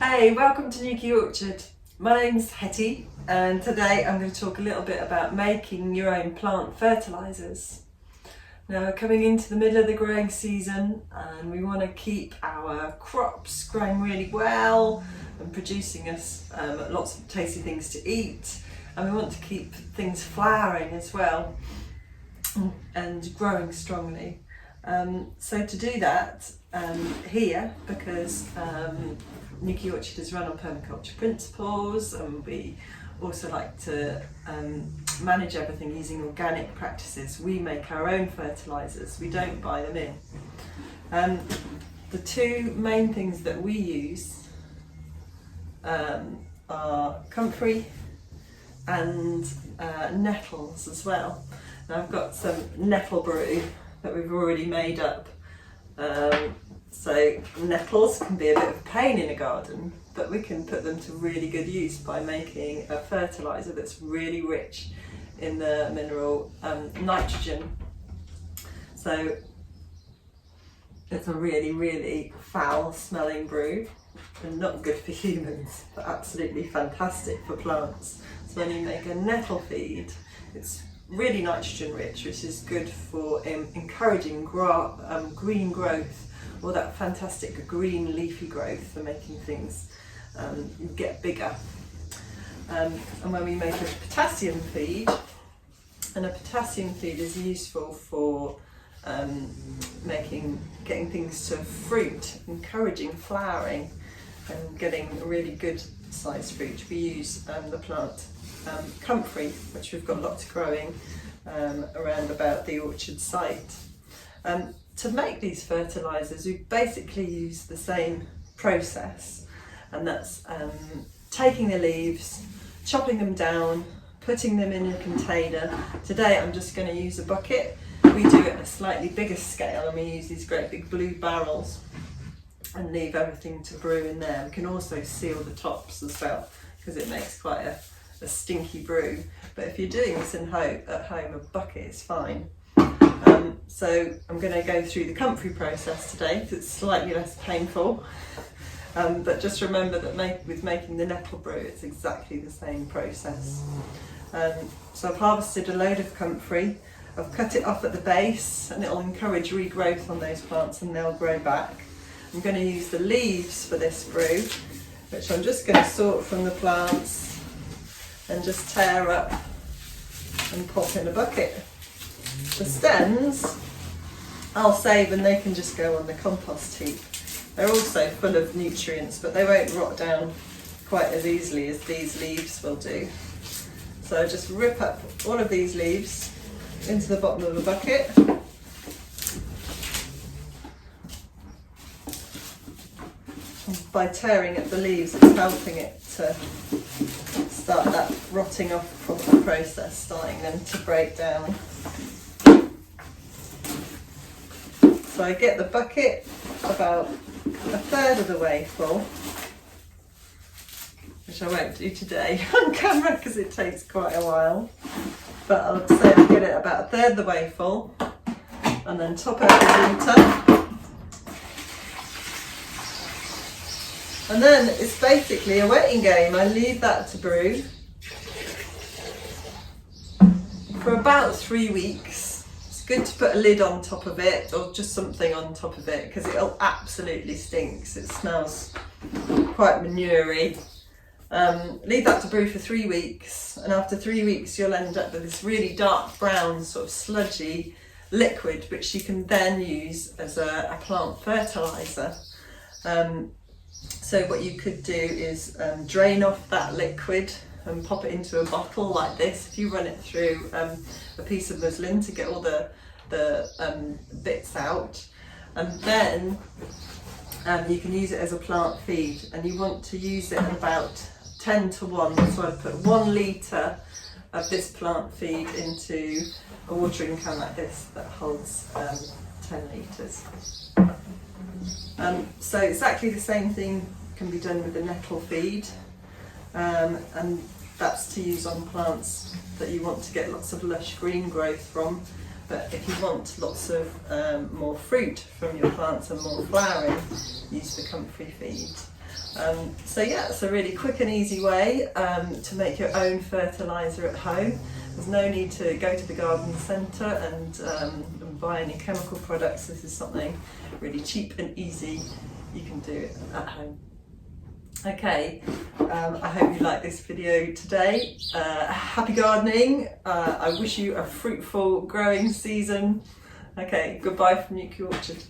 Hey, welcome to Nuki Orchard. My name's Hetty and today I'm going to talk a little bit about making your own plant fertilisers. Now we're coming into the middle of the growing season and we want to keep our crops growing really well and producing us lots of tasty things to eat, and we want to keep things flowering as well and growing strongly. So to do that, here, because Nuki Orchard is run on permaculture principles, and we also like to manage everything using organic practices. We make our own fertilisers, we don't buy them in. The two main things that we use are Comfrey and Nettles as well. Now I've got some Nettle brew that we've already made up. So nettles can be a bit of a pain in a garden, but we can put them to really good use by making a fertiliser that's really rich in the mineral nitrogen. So it's a really foul smelling brew and not good for humans, but absolutely fantastic for plants. So when you make a nettle feed, it's really nitrogen rich, which is good for encouraging green growth, or that fantastic green leafy growth for making things get bigger. And when we make a potassium feed, and a potassium feed is useful for getting things to fruit, encouraging flowering and getting a really good sized fruit. We use the plant Comfrey, which we've got lots growing around about the orchard site. To make these fertilisers, we basically use the same process, and that's taking the leaves, chopping them down, putting them in a container. Today I'm just going to use a bucket. We do it at a slightly bigger scale, and we use these great big blue barrels and leave everything to brew in there. We can also seal the tops as well, because it makes quite a stinky brew. But if you're doing this at home, a bucket is fine. So I'm going to go through the Comfrey process today because it's slightly less painful. But just remember that with making the nettle brew, it's exactly the same process. So I've harvested a load of Comfrey. I've cut it off at the base, and it'll encourage regrowth on those plants and they'll grow back. I'm going to use the leaves for this brew, which I'm just going to sort from the plants and just tear up and pop in a bucket. The stems I'll save, and they can just go on the compost heap. They're also full of nutrients, but they won't rot down quite as easily as these leaves will do. So just rip up all of these leaves into the bottom of the bucket. By tearing at the leaves, it's helping it to start that rotting off process, starting them to break down. So I get the bucket about a third of the way full, which I won't do today on camera because it takes quite a while, but I'll say I get it about a third of the way full, and then top out the water. And then it's basically a wetting game. I leave that to brew for about 3 weeks. It's good to put a lid on top of it, or just something on top of it, because it'll absolutely stinks. It smells quite manure-y. Leave that to brew for 3 weeks, and after 3 weeks you'll end up with this really dark brown sort of sludgy liquid, which you can then use as a plant fertiliser. So what you could do is drain off that liquid and pop it into a bottle like this. If you run it through a piece of muslin to get all the bits out, and then you can use it as a plant feed, and you want to use it about 10 to 1. So I've put 1 litre of this plant feed into a watering can like this that holds 10 litres. So exactly the same thing can be done with the nettle feed, and that's to use on plants that you want to get lots of lush green growth from. But if you want lots of more fruit from your plants and more flowering, use the Comfrey feed. So yeah, it's a really quick and easy way to make your own fertiliser at home. There's no need to go to the garden centre and buy any chemical products. This is something really cheap and easy you can do at home. Okay, I hope you liked this video today. Happy gardening. I wish you a fruitful growing season. Okay, goodbye from Nuclear Orchard.